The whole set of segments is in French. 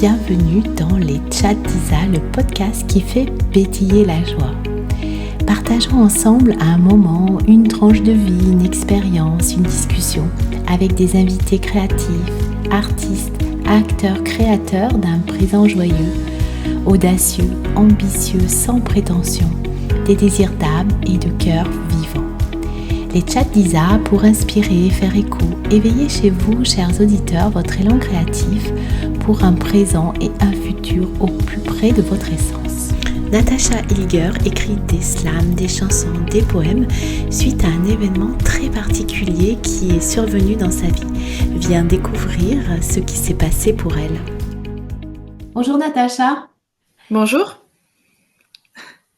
bienvenue dans les Chats d'Isa, le podcast qui fait pétiller la joie. Partageons ensemble un moment, une tranche de vie, une expérience, une discussion avec des invités créatifs, artistes, acteurs, créateurs d'un présent joyeux, audacieux, ambitieux, sans prétention, des désirs d'âme et de cœur vivant. Les Chats d'Isa pour inspirer, faire écho, éveiller chez vous, chers auditeurs, votre élan créatif pour un présent et un futur au plus près de votre essence. Natacha Ilger écrit des slams, des chansons, des poèmes suite à un événement très particulier qui est survenu dans sa vie. Viens découvrir ce qui s'est passé pour elle. Bonjour Natacha. Bonjour.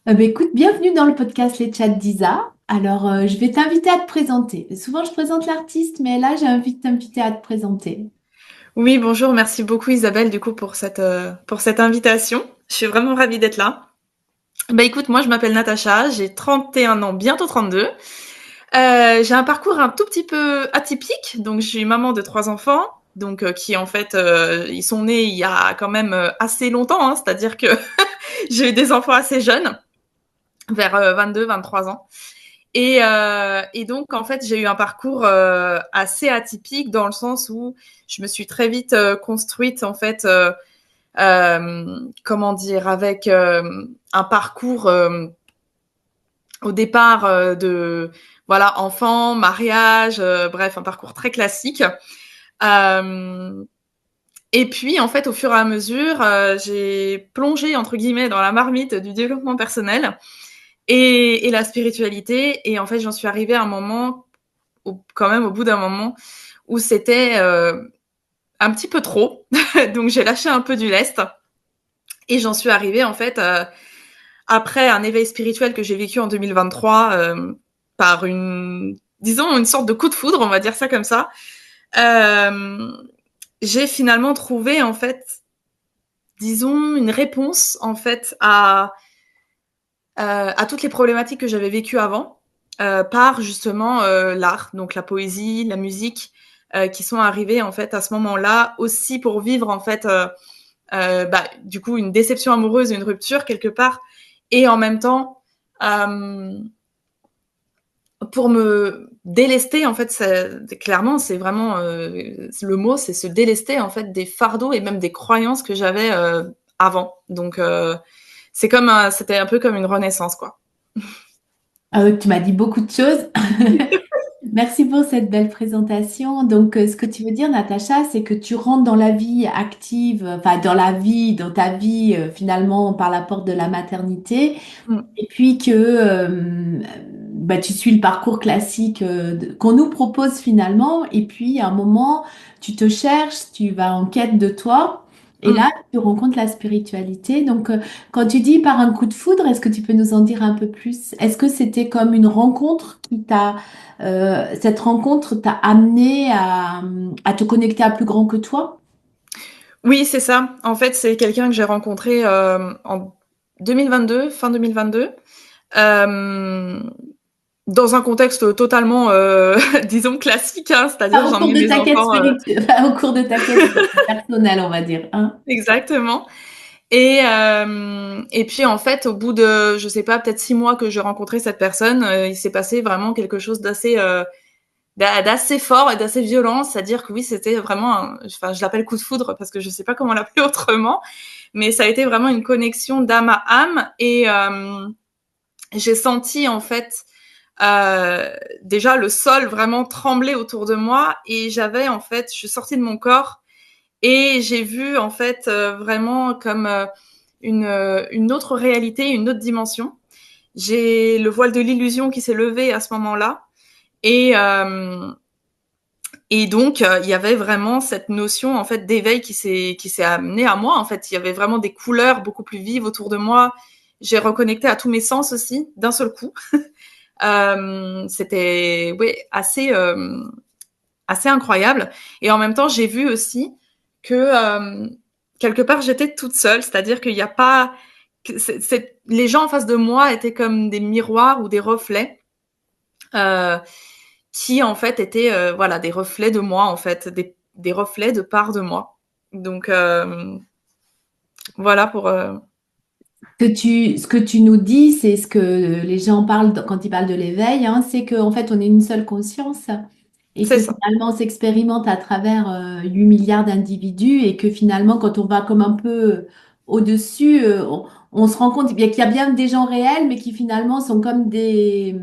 Écoute, bienvenue dans le podcast Les Chats d'Isa. Alors, je vais t'inviter à te présenter. Souvent, je présente l'artiste, mais là, j'ai envie de t'inviter à te présenter. Oui, bonjour. Merci beaucoup Isabelle du coup pour cette invitation. Je suis vraiment ravie d'être là. Écoute, moi je m'appelle Natacha, j'ai 31 ans, bientôt 32. J'ai un parcours un tout petit peu atypique. Donc je suis maman de 3 enfants, donc qui en fait ils sont nés il y a quand même assez longtemps, hein, c'est-à-dire que j'ai eu des enfants assez jeunes, vers 22-23 ans. Et donc, en fait, j'ai eu un parcours assez atypique dans le sens où je me suis très vite construite, en fait, comment dire, avec un parcours au départ voilà, enfant, mariage, bref, un parcours très classique. Euh, et puis, en fait, au fur et à mesure, j'ai plongé, entre guillemets, dans la marmite du développement personnel et la spiritualité. Et en fait, j'en suis arrivée à un moment, quand même au bout d'un moment, où c'était un petit peu trop. Donc j'ai lâché un peu du lest. Et j'en suis arrivée en fait après un éveil spirituel que j'ai vécu en 2023 par disons une sorte de coup de foudre, on va dire ça comme ça. J'ai finalement trouvé en fait, disons, une réponse en fait à toutes les problématiques que j'avais vécues avant, par justement l'art, donc la poésie, la musique, qui sont arrivées en fait à ce moment-là aussi pour vivre en fait du coup une déception amoureuse, une rupture quelque part, et en même temps pour me délester en fait, clairement c'est vraiment le mot, c'est se délester en fait des fardeaux et même des croyances que j'avais avant. Donc c'était un peu comme une renaissance quoi. Tu m'as dit beaucoup de choses. Merci pour cette belle présentation. Donc, ce que tu veux dire, Natacha, c'est que tu rentres dans la vie active, enfin, dans ta vie, finalement, par la porte de la maternité, Mm. et puis que tu suis le parcours classique qu'on nous propose finalement, et puis à un moment, tu te cherches, tu vas en quête de toi, et là, Mm. tu rencontres la spiritualité. Donc, quand tu dis par un coup de foudre, est-ce que tu peux nous en dire un peu plus? Est-ce que c'était comme une rencontre cette rencontre t'a amené à te connecter à plus grand que toi? Oui, c'est ça. En fait, c'est quelqu'un que j'ai rencontré en 2022, fin 2022, euh, dans un contexte totalement, disons, classique, hein, c'est-à-dire Ah, au cours j'emmenais de mes ta quête enfants. spirituelle, enfin, au cours de ta quête personnelle, on va dire, hein. Exactement. Et puis en fait, au bout de, je sais pas, peut-être 6 mois que j'ai rencontré cette personne, il s'est passé vraiment quelque chose d'assez fort et d'assez violent. C'est-à-dire que oui, c'était vraiment, enfin, je l'appelle coup de foudre parce que je sais pas comment l'appeler autrement, mais ça a été vraiment une connexion d'âme à âme. Et j'ai senti en fait déjà le sol vraiment trembler autour de moi, et j'avais en fait, je suis sortie de mon corps et j'ai vu en fait vraiment comme une autre réalité, une autre dimension. J'ai le voile de l'illusion qui s'est levé à ce moment-là, et donc il y avait vraiment cette notion en fait d'éveil qui s'est amenée à moi. En fait, il y avait vraiment des couleurs beaucoup plus vives autour de moi. J'ai reconnecté à tous mes sens aussi d'un seul coup. C'était assez incroyable. Et en même temps, j'ai vu aussi que quelque part j'étais toute seule, c'est-à-dire qu'il n'y a pas les gens en face de moi étaient comme des miroirs ou des reflets euh, qui en fait étaient voilà, des reflets de moi, en fait, des reflets de part de moi. Donc Voilà pour. Ce que tu nous dis, c'est ce que les gens parlent quand ils parlent de l'éveil, hein, c'est qu'en fait, on est une seule conscience et C'est que ça. finalement, on s'expérimente à travers 8 milliards d'individus et que finalement, quand on va comme un peu au-dessus, on se rend compte qu'il y a bien des gens réels, mais qui finalement sont comme des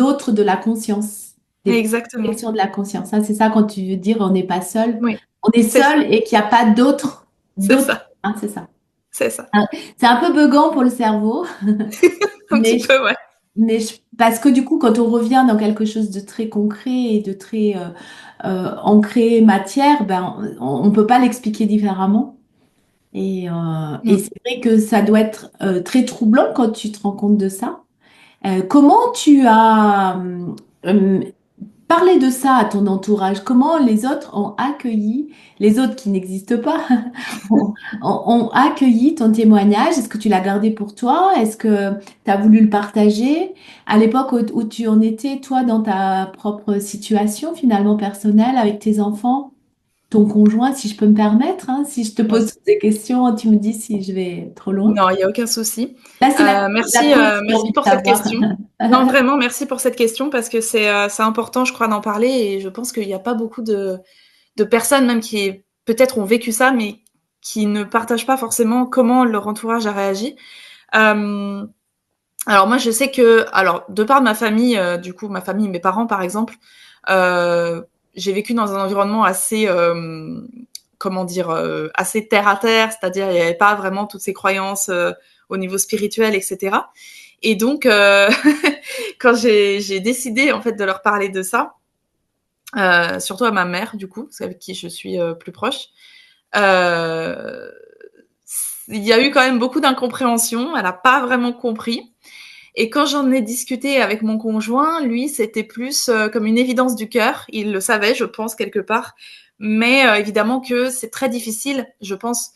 autres de la conscience, des Exactement. projections de la conscience. Ça, c'est ça quand tu veux dire on n'est pas seul. Oui. On est C'est ça. seul et qu'il n'y a pas C'est d'autres, ça. hein, c'est ça. C'est ça. Ah, c'est un peu buggant pour le cerveau, Un mais, petit peu, ouais. parce que du coup, quand on revient dans quelque chose de très concret et de très ancré matière, ben, on ne peut pas l'expliquer différemment. Et Mm. c'est vrai que ça doit être très troublant quand tu te rends compte de ça. Comment tu as parlé de ça à ton entourage? Comment les autres ont accueilli, les autres qui n'existent pas, ont accueilli ton témoignage? Est-ce que tu l'as gardé pour toi? Est-ce que tu as voulu le partager? À l'époque où tu en étais, toi, dans ta propre situation finalement personnelle avec tes enfants, ton conjoint, si je peux me permettre, hein, si je te Bien pose sûr. toutes ces questions, tu me dis si je vais trop loin. Non, il y a aucun souci. Là, c'est la coach qui a Merci envie de pour cette savoir. question. Non, vraiment, merci pour cette question parce que c'est important, je crois, d'en parler et je pense qu'il n'y a pas beaucoup de personnes même qui peut-être ont vécu ça, mais qui ne partagent pas forcément comment leur entourage a réagi. Euh, alors moi, je sais que, alors de par ma famille, du coup, ma famille, mes parents, par exemple, euh, j'ai vécu dans un environnement assez, comment dire, assez terre à terre, c'est-à-dire il n'y avait pas vraiment toutes ces croyances au niveau spirituel, etc. Et donc, quand j'ai décidé en fait de leur parler de ça, surtout à ma mère, du coup, c'est avec qui je suis plus proche. Euh, il y a eu quand même beaucoup d'incompréhension. Elle n'a pas vraiment compris. Et quand j'en ai discuté avec mon conjoint, lui, c'était plus comme une évidence du cœur. Il le savait, je pense, quelque part. Mais évidemment que c'est très difficile, je pense,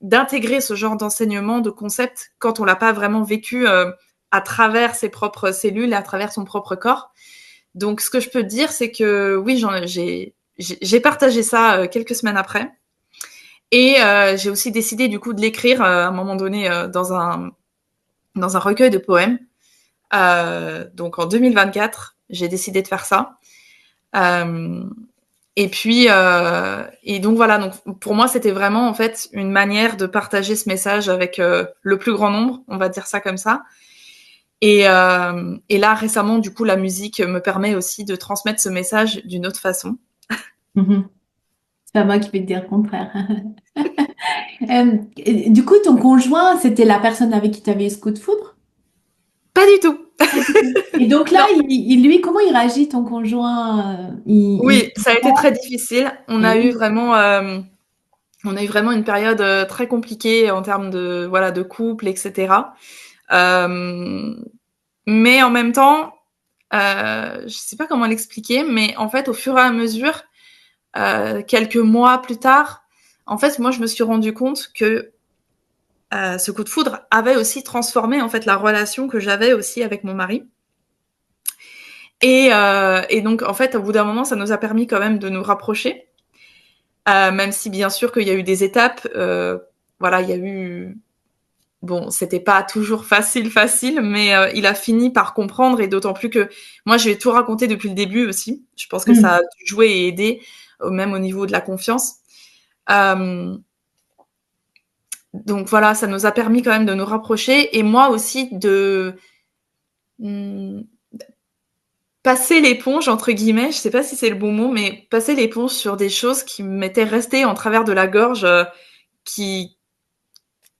d'intégrer ce genre d'enseignement, de concept, quand on l'a pas vraiment vécu à travers ses propres cellules et à travers son propre corps. Donc, ce que je peux te dire, c'est que oui, j'ai partagé ça quelques semaines après. Et j'ai aussi décidé, du coup, de l'écrire à un moment donné dans un recueil de poèmes. Donc en 2024, j'ai décidé de faire ça. Euh, et puis, et donc voilà. Donc pour moi, c'était vraiment en fait une manière de partager ce message avec le plus grand nombre, on va dire ça comme ça. Et là, récemment, du coup, la musique me permet aussi de transmettre ce message d'une autre façon. Mhm. C'est pas moi qui vais te dire le contraire. Du coup, ton conjoint, c'était la personne avec qui tu avais ce coup de foudre? Pas du tout. Pas du tout. Et donc là, Non. lui, comment il réagit, ton conjoint? Oui, ça a été très difficile. Et oui. On a eu vraiment une période très compliquée en termes de voilà de couple, etc. Euh, mais en même temps, je sais pas comment l'expliquer, mais en fait, au fur et à mesure, quelques mois plus tard, en fait, moi, je me suis rendu compte que ce coup de foudre avait aussi transformé en fait la relation que j'avais aussi avec mon mari. Et donc, en fait, au bout d'un moment, ça nous a permis quand même de nous rapprocher, même si bien sûr qu'il y a eu des étapes. Voilà, il y a eu bon, c'était pas toujours facile, mais il a fini par comprendre et d'autant plus que moi, je lui ai tout raconté depuis le début aussi. Je pense que ça a Mm. dû jouer et aider, même au niveau de la confiance. Euh, donc voilà, ça nous a permis quand même de nous rapprocher et moi aussi de hum, passer l'éponge entre guillemets. Je sais pas si c'est le bon mot, mais passer l'éponge sur des choses qui m'étaient restées en travers de la gorge, qui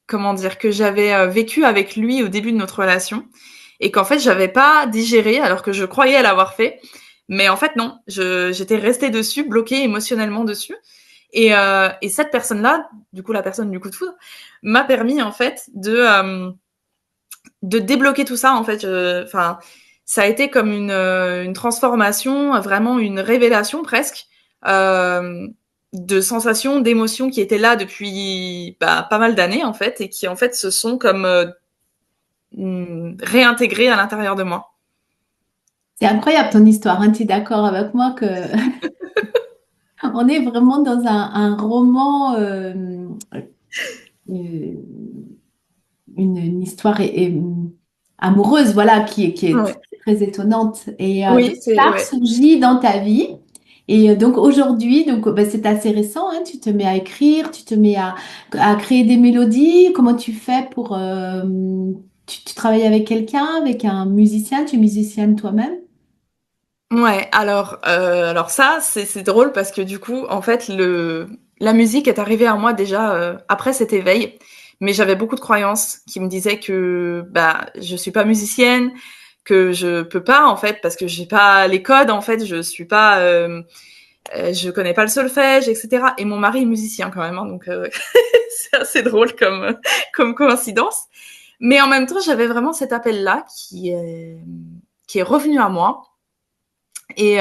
comment dire que j'avais vécu avec lui au début de notre relation et qu'en fait j'avais pas digéré alors que je croyais l'avoir fait, mais en fait non, j'étais restée dessus, bloquée émotionnellement dessus. Et cette personne-là, du coup la personne du coup de foudre, m'a permis en fait de débloquer tout ça en fait. Enfin, ça a été comme une transformation, vraiment une révélation presque. Euh, de sensations, d'émotions qui étaient là depuis pas mal d'années en fait et qui en fait se sont comme réintégrées à l'intérieur de moi. C'est incroyable ton histoire, hein. Tu es d'accord avec moi que on est vraiment dans un roman euh, une histoire amoureuse, voilà, qui est Ouais. très, très étonnante. Et donc, Oui, c'est ça a ouais. surgi dans ta vie. Et donc aujourd'hui, donc bah, c'est assez récent, hein, tu te mets à écrire, tu te mets à créer des mélodies. Comment tu fais pour... tu travailles avec quelqu'un, avec un musicien, tu es musicienne toi-même? Ouais, alors ça, c'est drôle parce que du coup, en fait, la musique est arrivée à moi déjà après cet éveil, mais j'avais beaucoup de croyances qui me disaient que bah je suis pas musicienne, que je peux pas en fait parce que j'ai pas les codes en fait, je suis pas, je connais pas le solfège, etc. Et mon mari est musicien quand même, hein, donc c'est assez drôle comme coïncidence. Mais en même temps, j'avais vraiment cet appel-là qui est revenu à moi et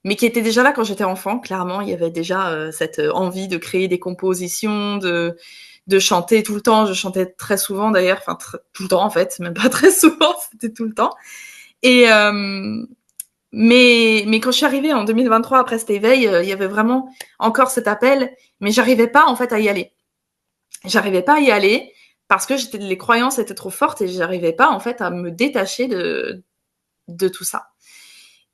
mais qui était déjà là quand j'étais enfant. Clairement, il y avait déjà cette envie de créer des compositions, de chanter tout le temps. Je chantais très souvent d'ailleurs, enfin tout le temps en fait, même pas très souvent, c'était tout le temps. Et mais quand je suis arrivée en 2023 après cet éveil, il y avait vraiment encore cet appel, mais j'arrivais pas en fait à y aller. J'arrivais pas à y aller parce que les croyances étaient trop fortes et j'arrivais pas en fait à me détacher de tout ça.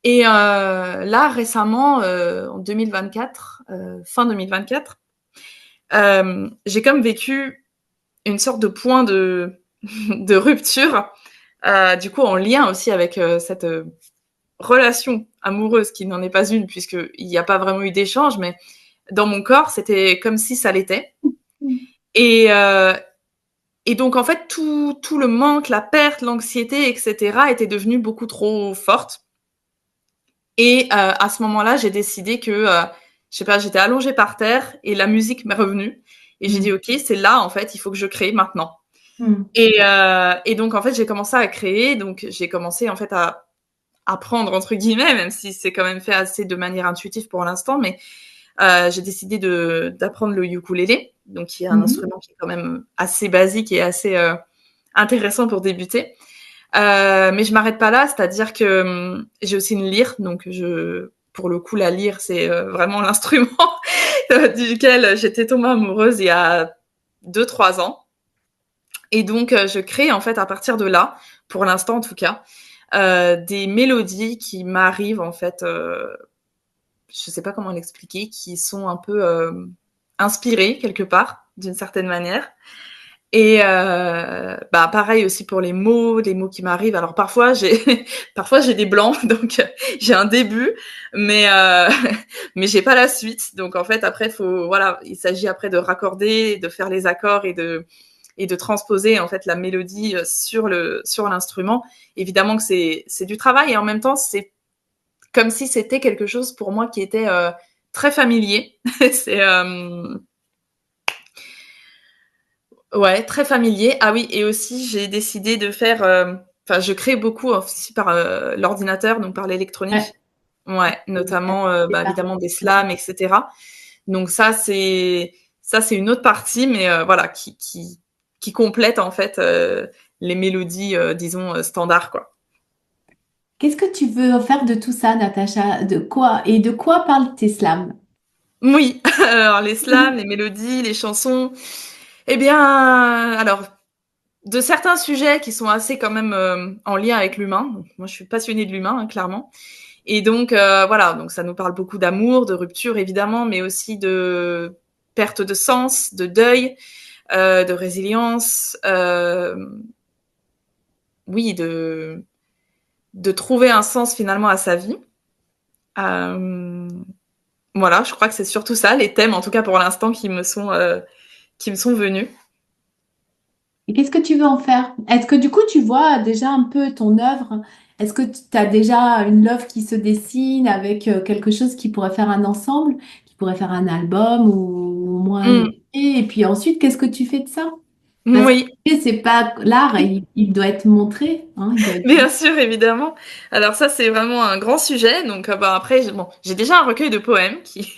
Et là, récemment, en 2024, fin 2024, j'ai comme vécu une sorte de point de rupture, du coup en lien aussi avec cette relation amoureuse qui n'en est pas une puisqu'il n'y a pas vraiment eu d'échange, mais dans mon corps, c'était comme si ça l'était. Et, euh, et donc en fait, tout le manque, la perte, l'anxiété, etc., était devenu beaucoup trop forte. Et à ce moment-là, j'ai décidé que, je sais pas, j'étais allongée par terre et la musique m'est revenue. Et j'ai dit, Mm. OK, c'est là, en fait, il faut que je crée maintenant. Mm. Et donc, en fait, j'ai commencé à créer. Donc, j'ai commencé, en fait, à apprendre, entre guillemets, même si c'est quand même fait assez de manière intuitive pour l'instant. Mais j'ai décidé d'apprendre le ukulélé, donc qui est un Mhm. instrument qui est quand même assez basique et assez intéressant pour débuter. Mais je m'arrête pas là, c'est-à-dire que j'ai aussi une lyre, donc pour le coup, la lyre, c'est vraiment l'instrument duquel j'étais tombée amoureuse il y a 2, 3 ans. Et donc, je crée en fait à partir de là, pour l'instant en tout cas, des mélodies qui m'arrivent en fait, je sais pas comment l'expliquer, qui sont un peu inspirées quelque part, d'une certaine manière. Et bah pareil aussi pour les mots qui m'arrivent. Alors parfois j'ai parfois j'ai des blancs, donc j'ai un début, mais mais j'ai pas la suite. Donc en fait après faut voilà, il s'agit après de raccorder, de faire les accords et de transposer en fait la mélodie sur l'instrument. Évidemment que c'est du travail et en même temps c'est comme si c'était quelque chose pour moi qui était très familier. c'est Ouais, très familier. Ah oui, et aussi j'ai décidé de faire, enfin, je crée beaucoup aussi par l'ordinateur, donc par Ouais. l'électronique. Ouais, notamment, C'est bah, pas- évidemment des slams, etc. Donc ça c'est une autre partie, mais voilà, qui complète en fait les mélodies, disons standards quoi. Qu'est-ce que tu veux faire de tout ça, Natacha? De quoi? Et de quoi parlent tes slams? Oui, alors les slams, les mélodies, les chansons. Eh bien, alors de certains sujets qui sont assez quand même en lien avec l'humain. Donc, moi, je suis passionnée de l'humain, hein, clairement. Et donc, voilà, donc ça nous parle beaucoup d'amour, de rupture, évidemment, mais aussi de perte de sens, de deuil, de résilience, oui, de trouver un sens finalement à sa vie. Euh, voilà, je crois que c'est surtout ça, les thèmes, en tout cas pour l'instant, qui me sont venus. Et qu'est-ce que tu veux en faire? Est-ce que du coup, tu vois déjà un peu ton œuvre? Est-ce que tu as déjà une œuvre qui se dessine avec quelque chose qui pourrait faire un ensemble, qui pourrait faire un album ou au moins un Mm, EP? Et puis ensuite, qu'est-ce que tu fais de ça? Parce oui, que c'est pas l'art, il doit être montré, hein, il doit être... bien sûr, évidemment. Alors ça, c'est vraiment un grand sujet. Donc, bah, après, bon, j'ai déjà un recueil de poèmes qui,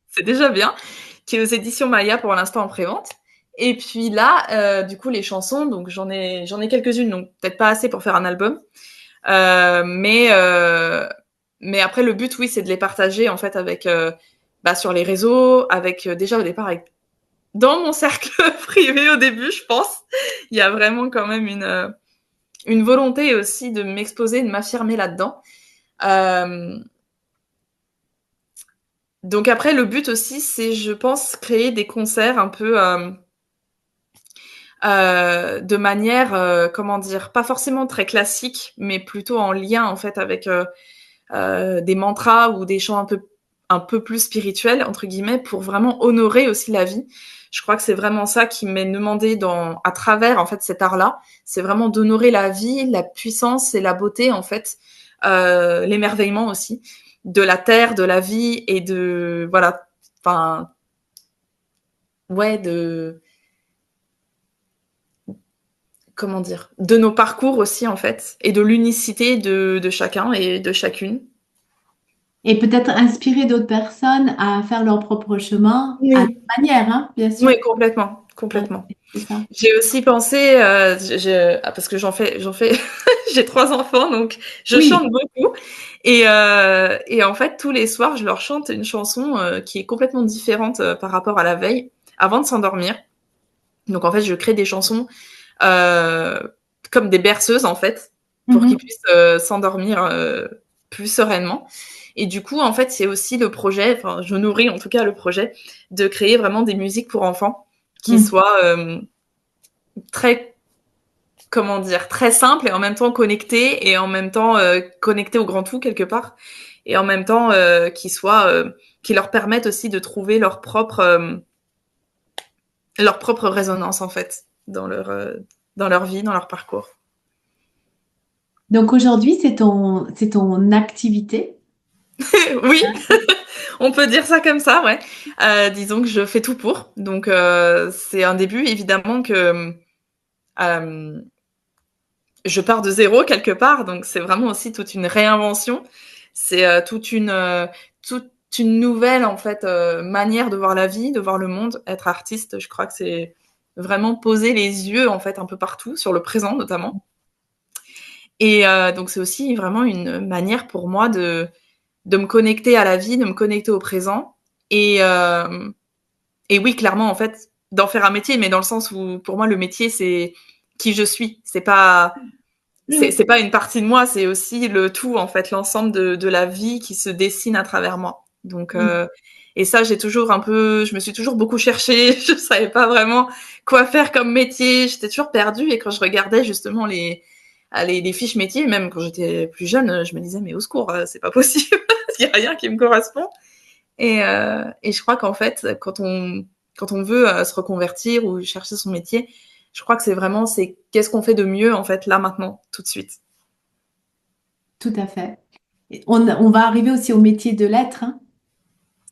c'est déjà bien, qui est aux éditions Maya pour l'instant en prévente. Et puis là, du coup, les chansons, donc j'en ai quelques-unes, donc peut-être pas assez pour faire un album. Euh, mais, euh, mais après, le but, oui, c'est de les partager en fait avec, bah, sur les réseaux, avec déjà au départ avec dans mon cercle privé au début, je pense. Il y a vraiment quand même une volonté aussi de m'exposer, de m'affirmer là-dedans. Donc après, le but aussi, c'est, je pense, créer des concerts un peu de manière, comment dire, pas forcément très classique, mais plutôt en lien en fait avec des mantras ou des chants un peu plus spirituels entre guillemets pour vraiment honorer aussi la vie. Je crois que c'est vraiment ça qui m'est demandé à travers en fait cet art-là, c'est vraiment d'honorer la vie, la puissance et la beauté en fait, l'émerveillement aussi de la terre, de la vie et de voilà, enfin ouais de comment dire, de nos parcours aussi en fait et de l'unicité de chacun et de chacune. Et peut-être inspirer d'autres personnes à faire leur propre chemin à leur Oui. manière, hein, bien sûr. Oui, complètement, Ouais, complètement. c'est ça. J'ai aussi pensé, parce que j'en fais, j'ai 3 enfants, donc je Oui. chante beaucoup. Et en fait, tous les soirs, je leur chante une chanson qui est complètement différente par rapport à la veille, avant de s'endormir. Donc en fait, je crée des chansons euh, comme des berceuses, en fait, pour qu'ils Mhm. puissent s'endormir plus sereinement. Et du coup, en fait, c'est aussi le projet, enfin, je nourris en tout cas le projet de créer vraiment des musiques pour enfants qui Mhm. soient très, comment dire, très simples et en même temps connectées et en même temps connectées au grand tout quelque part et en même temps qui leur permettent aussi de trouver leur propre résonance en fait dans leur vie, dans leur parcours. Donc aujourd'hui, c'est ton activité. Oui, on peut dire ça comme ça, ouais. Disons que je fais tout pour. Donc c'est un début évidemment que euh, je pars de zéro quelque part, donc c'est vraiment aussi toute une réinvention. C'est toute une nouvelle en fait manière de voir la vie, de voir le monde. Être artiste, je crois que c'est vraiment poser les yeux en fait un peu partout, sur le présent notamment. Et donc c'est aussi vraiment une manière pour moi de me connecter à la vie, de me connecter au présent. Et oui, clairement en fait d'en faire un métier, mais dans le sens où pour moi le métier c'est qui je suis. C'est pas une partie de moi, c'est aussi le tout, en fait, l'ensemble de la vie qui se dessine à travers moi. Donc, et ça, je me suis toujours beaucoup cherchée. Je savais pas vraiment quoi faire comme métier. J'étais toujours perdue. Et quand je regardais justement les fiches métiers, même quand j'étais plus jeune, je me disais, mais au secours, c'est pas possible. Il y a rien qui me correspond. Et je crois qu'en fait, quand on veut se reconvertir ou chercher son métier, je crois que c'est qu'est-ce qu'on fait de mieux en fait là maintenant tout de suite. Tout à fait. Et on va arriver aussi au métier de l'être, hein,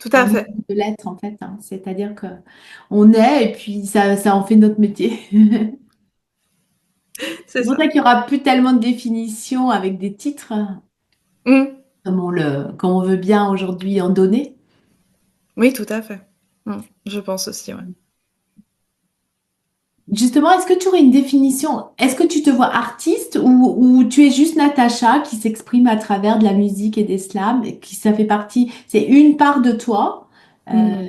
Tout un à métier fait, de l'être en fait, hein. C'est-à-dire que on est et puis ça en fait notre métier. c'est C'est pour ça. ça qu'il n'y aura plus tellement de définitions avec des titres, Mm. comme on veut bien aujourd'hui en donner. Oui, tout à fait. Je pense aussi, ouais. Justement, est-ce que tu aurais une définition? Est-ce que tu te vois artiste ou tu es juste Natacha qui s'exprime à travers de la musique et des slams, et qui ça fait partie, c'est une part de toi? Mm.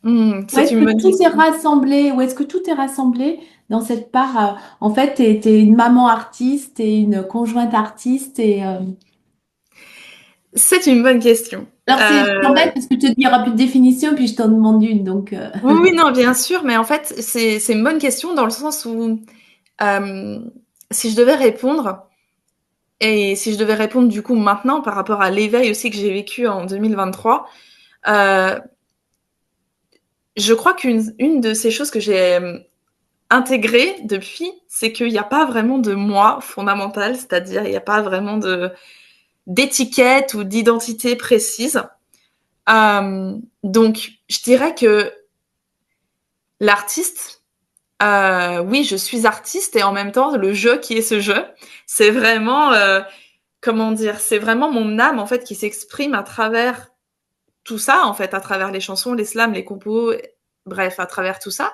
Ou C'est est-ce une que bonne tout est question. rassemblé, ou est-ce que tout est rassemblé dans cette part, en fait, t'es une maman artiste et une conjointe artiste C'est une bonne question. alors c'est Euh, embête parce que je te dis, il n'y aura plus de définition, puis je t'en demande une, donc Oui, oui, non, bien sûr, mais en fait, c'est une bonne question dans le sens où euh, si je devais répondre, et si je devais répondre du coup maintenant par rapport à l'éveil aussi que j'ai vécu en 2023, euh, je crois une de ces choses que j'ai intégrées depuis, c'est qu'il n'y a pas vraiment de moi fondamental, c'est-à-dire il n'y a pas vraiment d'étiquette ou d'identité précise. Donc, je dirais que l'artiste, oui, je suis artiste et en même temps, le jeu qui est ce jeu, c'est vraiment, comment dire, c'est vraiment mon âme en fait qui s'exprime à travers tout ça, en fait, à travers les chansons, les slams, les compos, bref, à travers tout ça.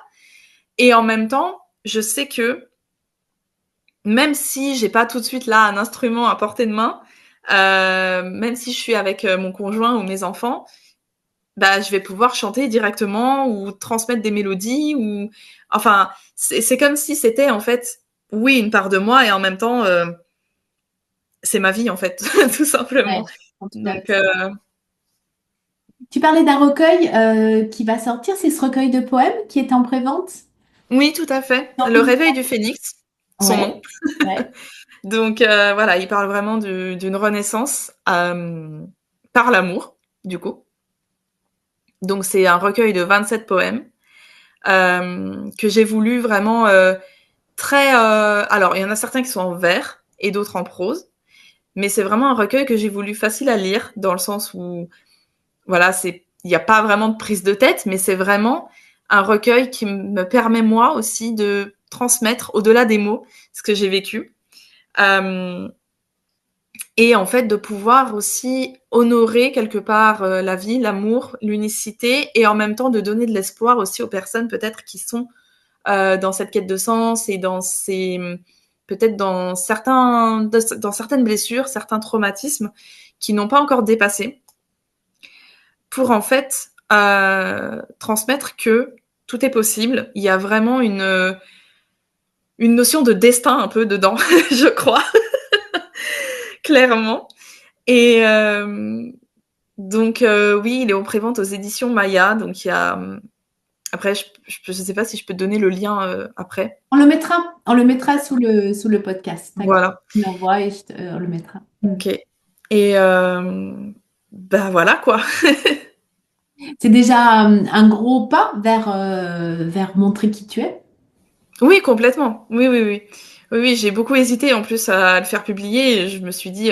Et en même temps, je sais que même si j'ai pas tout de suite là un instrument à portée de main, même si je suis avec mon conjoint ou mes enfants, bah, je vais pouvoir chanter directement ou transmettre des mélodies ou enfin, c'est comme si c'était en fait, oui, une part de moi et en même temps, c'est ma vie en fait, tout Ouais, simplement. je comprends tout à Donc, fait. Tu parlais d'un recueil qui va sortir, c'est ce recueil de poèmes qui est en prévente? oui, tout à fait. Dans Le quel- réveil du phénix, son nom. Ouais, ouais. Donc, voilà, il parle vraiment d'une renaissance par l'amour, du coup. Donc, c'est un recueil de 27 poèmes que j'ai voulu vraiment très. Alors, il y en a certains qui sont en vers et d'autres en prose, mais c'est vraiment un recueil que j'ai voulu facile à lire dans le sens où, voilà, il n'y a pas vraiment de prise de tête, mais c'est vraiment un recueil qui me permet moi aussi de transmettre au-delà des mots ce que j'ai vécu. Euh, et en fait de pouvoir aussi honorer quelque part la vie, l'amour, l'unicité et en même temps de donner de l'espoir aussi aux personnes peut-être qui sont dans cette quête de sens et dans ces peut-être dans certaines blessures, certains traumatismes qui n'ont pas encore dépassé pour en fait transmettre que tout est possible. Il y a vraiment une notion de destin un peu dedans, je crois, clairement. Et donc oui, il est en prévente aux éditions Maya. Donc il y a après je sais pas si je peux te donner le lien après. On le mettra sous le podcast. T'inquiète. Voilà. Tu l'envoies et on le mettra. Mm. OK. Et bah voilà quoi. C'est déjà un gros pas vers montrer qui tu es. Oui, complètement. Oui, oui, oui. Oui, oui, j'ai beaucoup hésité en plus à le faire publier. Et je me suis dit,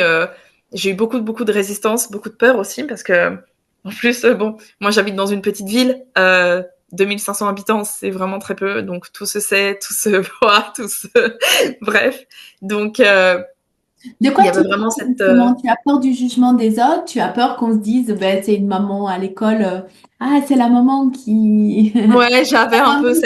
j'ai eu beaucoup de résistance, beaucoup de peur aussi parce que en plus, bon, moi j'habite dans une petite ville, 2500 habitants, c'est vraiment très peu, donc tout se sait, tout se voit, tout se, bref. Donc De il quoi y tu avait as vraiment peur, cette, justement? Tu as peur du jugement des autres? Tu as peur qu'on se dise, ben, c'est une maman à l'école. Ah, c'est la maman qui... ouais, la maman qui j'avais un peu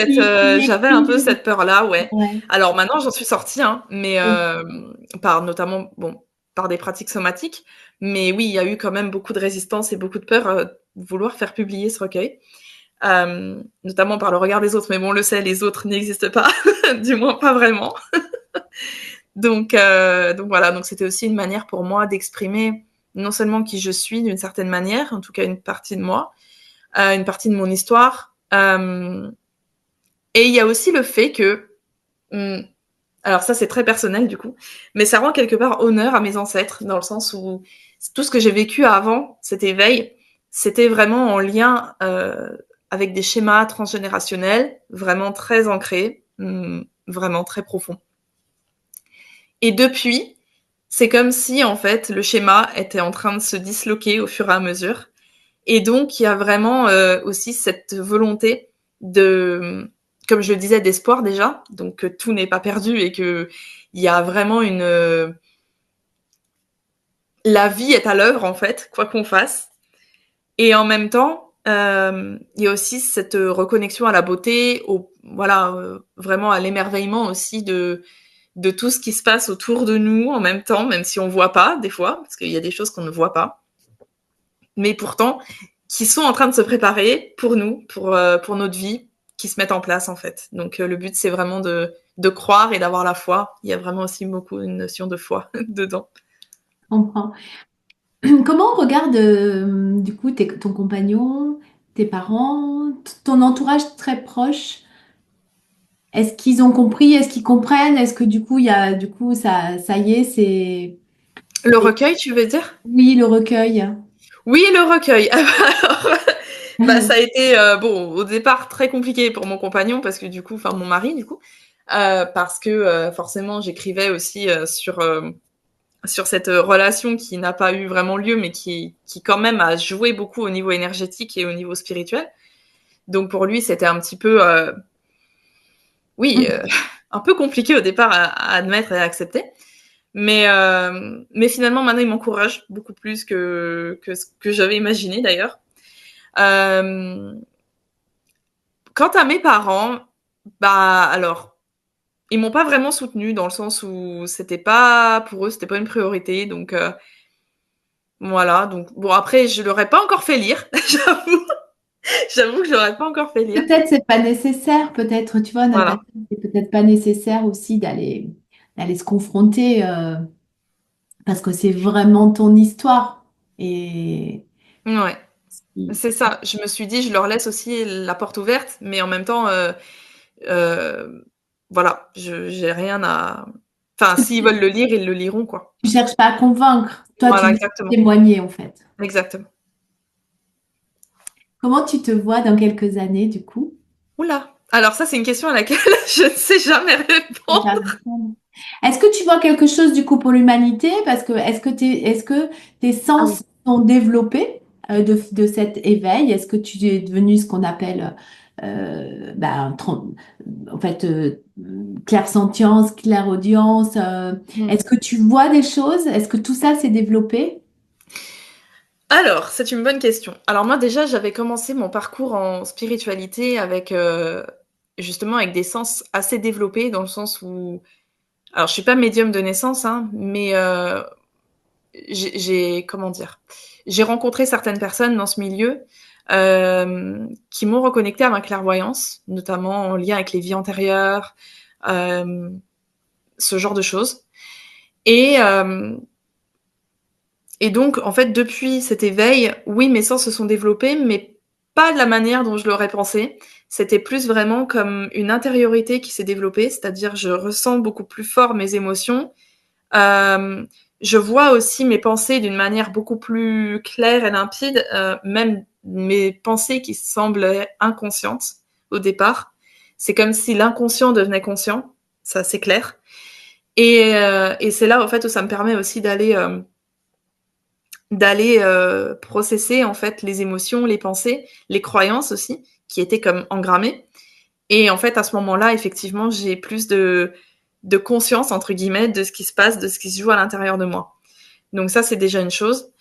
écrit. cette peur-là, ouais. Ouais. Alors maintenant, j'en suis sortie, hein, mais Oui. par notamment, bon, par des pratiques somatiques. Mais oui, il y a eu quand même beaucoup de résistance et beaucoup de peur de vouloir faire publier ce recueil, notamment par le regard des autres. Mais bon, on le sait, les autres n'existent pas, du moins pas vraiment. Donc voilà, donc c'était aussi une manière pour moi d'exprimer non seulement qui je suis d'une certaine manière, en tout cas une partie de moi, une partie de mon histoire. Et il y a aussi le fait que, alors ça c'est très personnel du coup, mais ça rend quelque part honneur à mes ancêtres, dans le sens où tout ce que j'ai vécu avant cet éveil, c'était vraiment en lien avec des schémas transgénérationnels, vraiment très ancrés, vraiment très profonds. Et depuis, c'est comme si en fait le schéma était en train de se disloquer au fur et à mesure. Et donc, il y a vraiment aussi cette volonté de, comme je le disais, d'espoir déjà, donc que tout n'est pas perdu et que il y a vraiment la vie est à l'œuvre en fait, quoi qu'on fasse. Et en même temps, il y a aussi cette reconnexion à la beauté, voilà, vraiment à l'émerveillement aussi de tout ce qui se passe autour de nous en même temps, même si on voit pas des fois, parce qu'il y a des choses qu'on ne voit pas. Mais pourtant qui sont en train de se préparer pour nous, pour notre vie, qui se mettent en place en fait. Donc le but c'est vraiment de croire et d'avoir la foi. Il y a vraiment aussi beaucoup une notion de foi dedans. Je comprends. Comment on regarde, du coup, ton compagnon, tes parents, ton entourage très proche? Est-ce qu'ils ont compris? Est-ce qu'ils comprennent? Est-ce que du coup, du coup, ça y est, Le recueil, tu veux dire? oui, le recueil. Oui, le recueil. Alors, bah ça a été bon au départ très compliqué pour mon compagnon parce que du coup, enfin mon mari du coup, parce que forcément j'écrivais aussi sur cette relation qui n'a pas eu vraiment lieu, mais qui quand même a joué beaucoup au niveau énergétique et au niveau spirituel. Donc pour lui, c'était un petit peu, oui, un peu compliqué au départ à admettre et à accepter. Mais finalement, maintenant, il m'encourage beaucoup plus que ce que j'avais imaginé d'ailleurs. Euh, Quant à mes parents, bah alors, ils m'ont pas vraiment soutenue dans le sens où c'était pas pour eux, c'était pas une priorité. Donc Voilà, donc bon, après, je l'aurais pas encore fait lire, j'avoue. J'avoue que je l'aurais pas encore fait lire. Peut-être c'est pas nécessaire, peut-être, tu vois, Natacha, Voilà. c'est peut-être pas nécessaire aussi d'aller se confronter parce que c'est vraiment ton histoire. Et Ouais, si- c'est ça. Je me suis dit, je leur laisse aussi la porte ouverte, mais en même temps, heu, voilà, je j'ai rien à enfin, s'ils veulent le lire, ils le liront, quoi. tu cherches pas à convaincre, toi, tu Voilà, veux exactement, témoigner en fait. exactement. Comment tu te vois dans quelques années, du coup? Ouh là! Alors ça, c'est une question à laquelle je ne sais jamais Déjà répondre. répondre. Est-ce que tu vois quelque chose du coup pour l'humanité? Parce que est-ce que tes Ah oui. sens sont développés de cet éveil? Est-ce que tu es devenu ce qu'on appelle ben, en fait clairsentience, clairaudience? Mmh. Est-ce que tu vois des choses? Est-ce que tout ça s'est développé? Alors, c'est une bonne question. Alors moi, déjà, j'avais commencé mon parcours en spiritualité avec, justement avec des sens assez développés dans le sens où alors je suis pas médium de naissance, hein, mais j'ai comment dire? J'ai rencontré certaines personnes dans ce milieu, qui m'ont reconnectée à ma clairvoyance, notamment en lien avec les vies antérieures, hem, ce genre de choses et hem et donc en fait, depuis cet éveil, oui, mes sens se sont développés, mais pas de la manière dont je l'aurais pensé. C'était plus vraiment comme une intériorité qui s'est développée, c'est-à-dire je ressens beaucoup plus fort mes émotions. Hem, je vois aussi mes pensées d'une manière beaucoup plus claire et limpide, même mes pensées qui semblaient inconscientes au départ. C'est comme si l'inconscient devenait conscient, ça c'est clair et c'est là, en fait, où ça me permet aussi d'aller processer, en fait, les émotions, les pensées, les croyances aussi, qui étaient comme engrammées et en fait, à ce moment-là, effectivement, j'ai plus de «conscience» entre guillemets de ce qui se passe, de ce qui se joue à l'intérieur de moi. Donc ça, c'est déjà une chose.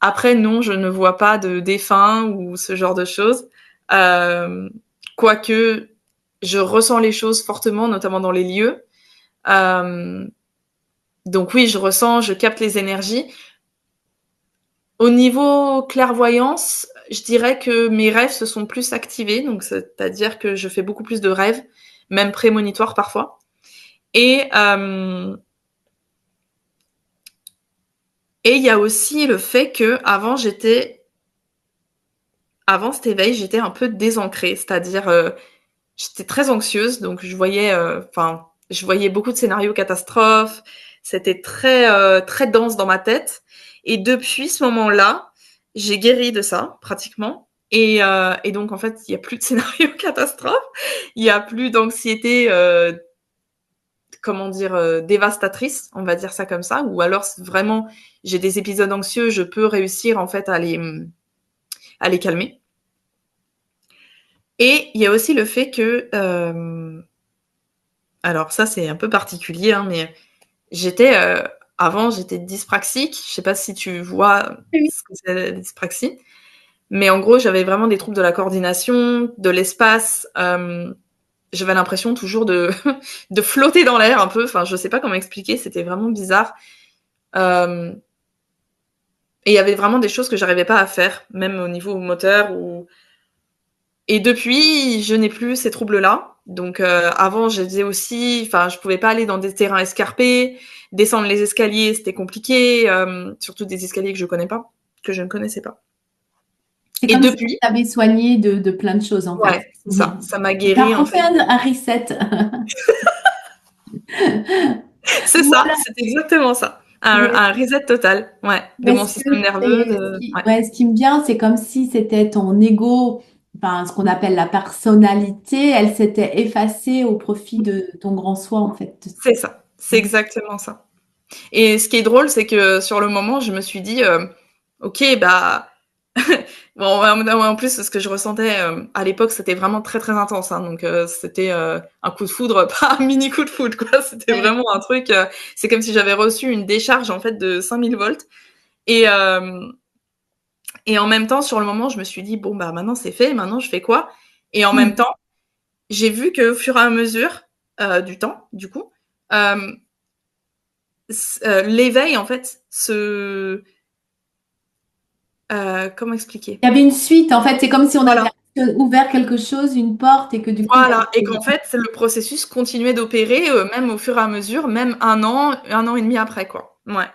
Après, non, je ne vois pas de défunts ou ce genre de choses. Euh, Quoique, je ressens les choses fortement, notamment dans les lieux. Euh, donc oui, je ressens, je capte les énergies. Au niveau clairvoyance, je dirais que mes rêves se sont plus activés, donc c'est-à-dire que je fais beaucoup plus de rêves, même prémonitoires parfois. Et et il y a aussi le fait que avant cet éveil, j'étais un peu désancrée, c'est-à-dire j'étais très anxieuse, donc je voyais beaucoup de scénarios catastrophes. C'était très dense dans ma tête. Et depuis ce moment-là, j'ai guéri de ça pratiquement. Et donc en fait, il y a plus de scénarios catastrophes, il y a plus d'anxiété, comment dire, dévastatrice, on va dire ça comme ça. Ou alors vraiment j'ai des épisodes anxieux, je peux réussir en fait à les calmer. Et il y a aussi le fait que, alors ça c'est un peu particulier, hein, mais j'étais, avant j'étais dyspraxique. Je sais pas si tu vois Oui. ce que c'est la dyspraxie, mais en gros j'avais vraiment des troubles de la coordination, de l'espace. J'avais l'impression toujours de de flotter dans l'air un peu. Enfin, je sais pas comment expliquer. C'était vraiment bizarre. Euh, et il y avait vraiment des choses que j'arrivais pas à faire, même au niveau moteur ou et depuis, je n'ai plus ces troubles-là. Donc avant, je faisais aussi, enfin, je pouvais pas aller dans des terrains escarpés, descendre les escaliers, c'était compliqué, surtout des escaliers que je ne connaissais pas. C'est Et comme si tu depuis, t'avais soigné de plein de choses en fait. ouais, c'est ça, ça m'a Tu as guéri en refait fait. un reset. C'est ça, Voilà. c'est exactement ça. Ouais. Un reset total, ouais, de Mais mon système nerveux, de, ouais, ce qui me vient, c'est comme si c'était ton ego, enfin, ce qu'on appelle la personnalité, elle s'était effacée au profit de ton grand soi, en fait. c'est ça, c'est exactement ça. Et ce qui est drôle, c'est que sur le moment, je me suis dit, ok, bah bon, en plus, ce que je ressentais à l'époque, c'était vraiment très intense. Hein, donc, c'était un coup de foudre, pas un mini coup de foudre, quoi. C'était Ouais. vraiment un truc. C'est comme si j'avais reçu une décharge en fait de 5000 volts. Et et en même temps, sur le moment, je me suis dit bon bah maintenant c'est fait. Maintenant, je fais quoi? Et en même Hmm. temps, j'ai vu que au fur et à mesure du temps, du coup, l'éveil en fait Comment expliquer? Il y avait une suite, en fait. C'est comme si on Voilà. avait ouvert quelque chose, une porte, et que du coup, Voilà, et qu'en fait, le processus continuait d'opérer, même au fur et à mesure, même 1 an et demi après, quoi. Ouais.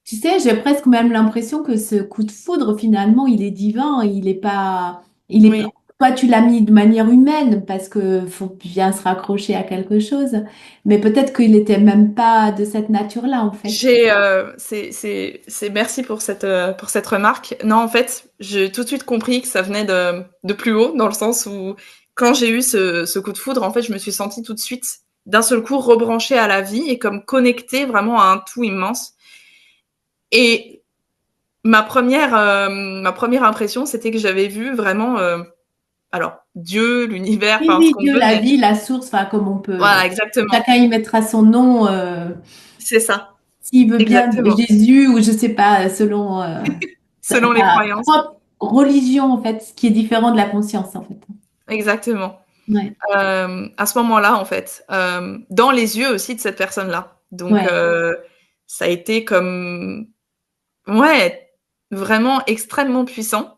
tu sais, j'ai presque même l'impression que ce coup de foudre, finalement, il est divin. Il est pas, Oui. toi, tu l'as mis de manière humaine parce que faut bien se raccrocher à quelque chose. Mais peut-être qu'il était même pas de cette nature-là, en fait. C'est merci pour cette remarque. Non, en fait, j'ai tout de suite compris que ça venait de plus haut, dans le sens où quand j'ai eu ce coup de foudre, en fait, je me suis sentie tout de suite, d'un seul coup, rebranchée à la vie et comme connectée vraiment à un tout immense. Et ma première impression, c'était que j'avais vu vraiment, alors Dieu, l'univers, Oui, enfin ce oui, qu'on Dieu, veut, la mais vie, la source, enfin, comme on peut. voilà, exactement. Chacun y mettra son nom, C'est ça, s'il veut bien exactement. Jésus ou je sais pas, selon Selon les ta croyances, propre religion, en fait, ce qui est différent de la conscience, en fait. exactement. Ouais, À ce moment-là, en fait, dans les yeux aussi de cette personne-là. Donc, ouais. ça a été comme, ouais, vraiment extrêmement puissant,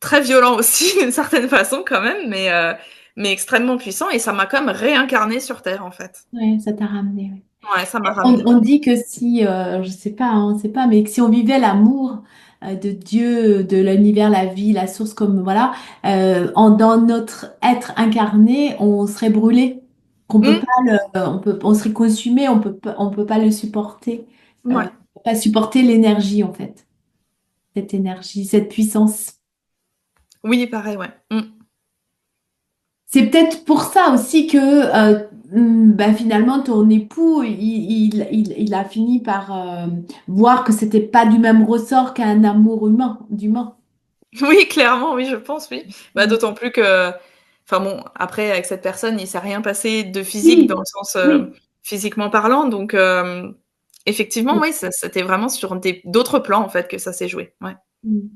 très violent aussi d'une certaine façon quand même, mais extrêmement puissant et ça m'a comme réincarné sur Terre en fait. Ouais, ça t'a ramené. Ouais. Ouais, ça m'a On, ramené. on dit que si, je sais pas, hein, on sait pas, mais que si on vivait l'amour de Dieu, de l'univers, la vie, la source, comme voilà, dans notre être incarné, on serait brûlé, qu'on peut Mmh, pas on serait consumé, on peut pas le supporter, ouais. on peut pas supporter l'énergie en fait, cette énergie, cette puissance. Oui, pareil, ouais. Mmh. C'est peut-être pour ça aussi que bah, finalement ton époux, il a fini par voir que c'était pas du même ressort qu'un amour d'humain. Oui, clairement, oui, je pense, oui. Bah, Mm. d'autant plus que, enfin bon, après avec cette personne, il s'est rien passé de physique dans Oui, le sens, oui. physiquement parlant, donc effectivement, oui, ça c'était vraiment sur des d'autres plans en fait que ça s'est joué, ouais. Mm.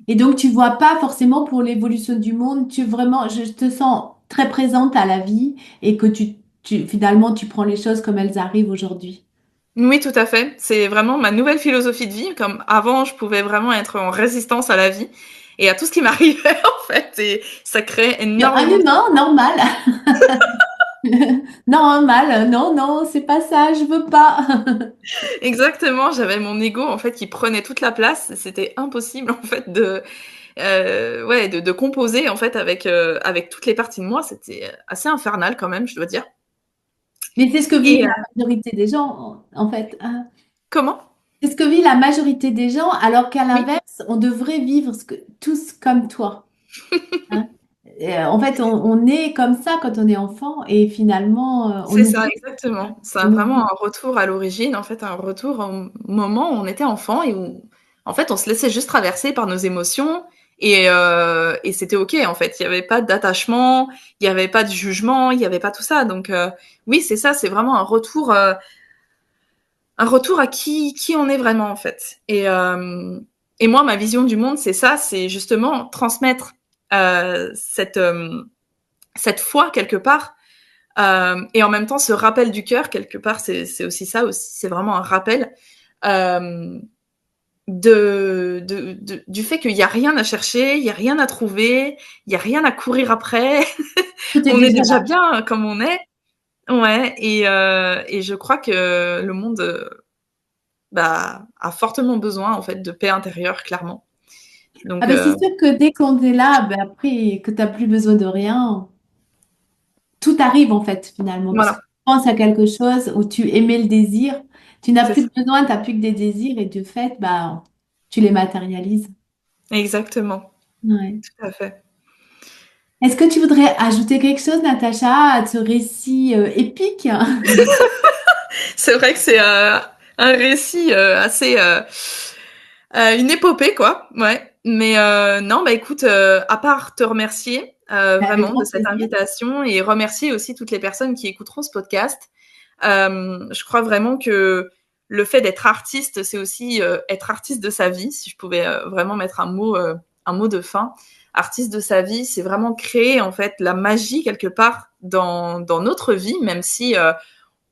Et donc tu vois pas forcément pour l'évolution du monde, je te sens très présente à la vie et que finalement tu prends les choses comme elles arrivent aujourd'hui. Oui, tout à fait. C'est vraiment ma nouvelle philosophie de vie. Comme avant, je pouvais vraiment être en résistance à la vie et à tout ce qui m'arrivait en fait et ça crée Un énormément de humain normal. Normal, non, non, c'est pas ça, je veux pas. exactement, j'avais mon ego en fait qui prenait toute la place, c'était impossible en fait ouais, de composer en fait avec toutes les parties de moi, c'était assez infernal quand même, je dois dire. Mais c'est ce que vit Et la majorité des gens, en fait, hein. comment? C'est ce que vit la majorité des gens, alors qu'à Oui, l'inverse, on devrait vivre tous comme toi, hein. En fait, on est comme ça quand on est enfant, et finalement, c'est ça, exactement. C'est on vraiment oublie. un retour à l'origine, en fait, un retour au moment où on était enfant et où, en fait, on se laissait juste traverser par nos émotions et c'était OK, en fait. Il y avait pas d'attachement, il y avait pas de jugement, il y avait pas tout ça. Donc, oui, c'est ça, c'est vraiment un retour à qui on est vraiment, en fait. Et moi, ma vision du monde, c'est ça, c'est justement transmettre cette foi quelque part et en même temps, ce rappel du cœur, quelque part, c'est aussi ça aussi. C'est vraiment un rappel euh, du fait qu'il n'y a rien à chercher, il n'y a rien à trouver, il n'y a rien à courir après. Tout est On est déjà déjà là. bien comme on est. Ouais, et je crois que le monde bah, a fortement besoin en fait de paix intérieure, clairement. Ah Donc ben, c'est sûr que dès qu'on est là, ben après, que tu n'as plus besoin de rien, tout arrive en fait, finalement, parce que voilà, tu penses à quelque chose où tu émets le désir, tu n'as c'est plus ça. de besoin, tu n'as plus que des désirs, et de fait, bah, tu les matérialises. Exactement, Ouais. tout à fait. Est-ce que tu voudrais ajouter quelque chose, Natacha, à ce récit épique? C'est vrai que c'est un récit assez une épopée quoi, ouais. Mais non, bah écoute, à part te remercier Avec vraiment de grand cette plaisir. invitation et remercier aussi toutes les personnes qui écouteront ce podcast. Je crois vraiment que le fait d'être artiste, c'est aussi être artiste de sa vie. Si je pouvais vraiment mettre un mot de fin, artiste de sa vie, c'est vraiment créer en fait la magie quelque part dans notre vie, même si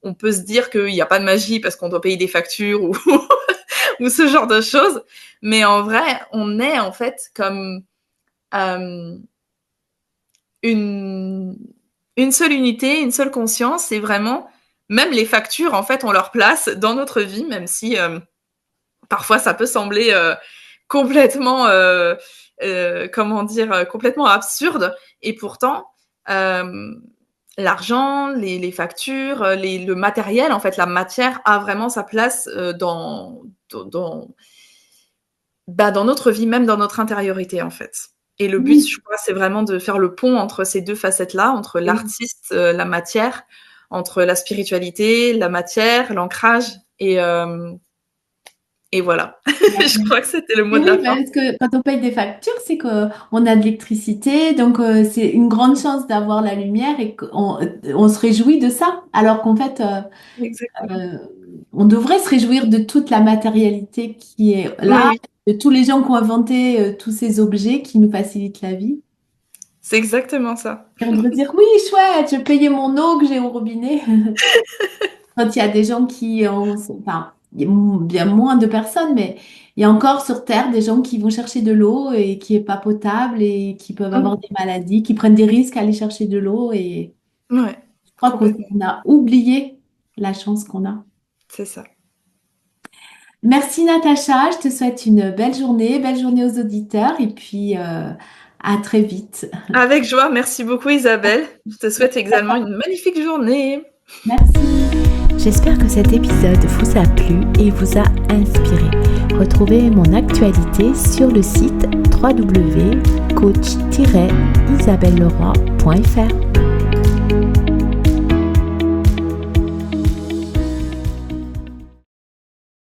on peut se dire qu'il n'y a pas de magie parce qu'on doit payer des factures ou ou ce genre de choses. Mais en vrai, on est en fait comme une seule unité, une seule conscience, et vraiment, même les factures, en fait, ont leur place dans notre vie, même si parfois ça peut sembler complètement, complètement absurde. Et pourtant, l'argent, les factures, le matériel, en fait, la matière a vraiment sa place dans notre vie, même dans notre intériorité, en fait. Et le but, Oui, je crois, c'est vraiment de faire le pont entre ces deux facettes-là, entre l'artiste, la matière, entre la spiritualité, la matière, l'ancrage, et voilà. Je crois que c'était le mot et de oui, la fin. parce que quand on paye des factures, c'est qu'on a de l'électricité, donc c'est une grande chance d'avoir la lumière et on se réjouit de ça, alors qu'en fait, Exactement. euh, on devrait se réjouir de toute la matérialité qui est Oui, là, oui, de tous les gens qui ont inventé tous ces objets qui nous facilitent la vie. c'est exactement ça. Et on devrait dire, oui, chouette, je payais mon eau que j'ai au robinet. Quand il y a des gens qui ont, enfin, il y a bien moins de personnes, mais il y a encore sur Terre des gens qui vont chercher de l'eau et qui est pas potable et qui peuvent Mmh. avoir des maladies, qui prennent des risques à aller chercher de l'eau. Et Ouais, je crois qu'on complètement, a oublié la chance qu'on a. c'est ça. Merci Natacha, je te souhaite une belle journée aux auditeurs et puis à très vite. Avec joie, merci beaucoup Isabelle. Je te souhaite également une magnifique journée. Merci. J'espère que cet épisode vous a plu et vous a inspiré. Retrouvez mon actualité sur le site www.coach-isabelleleroy.fr.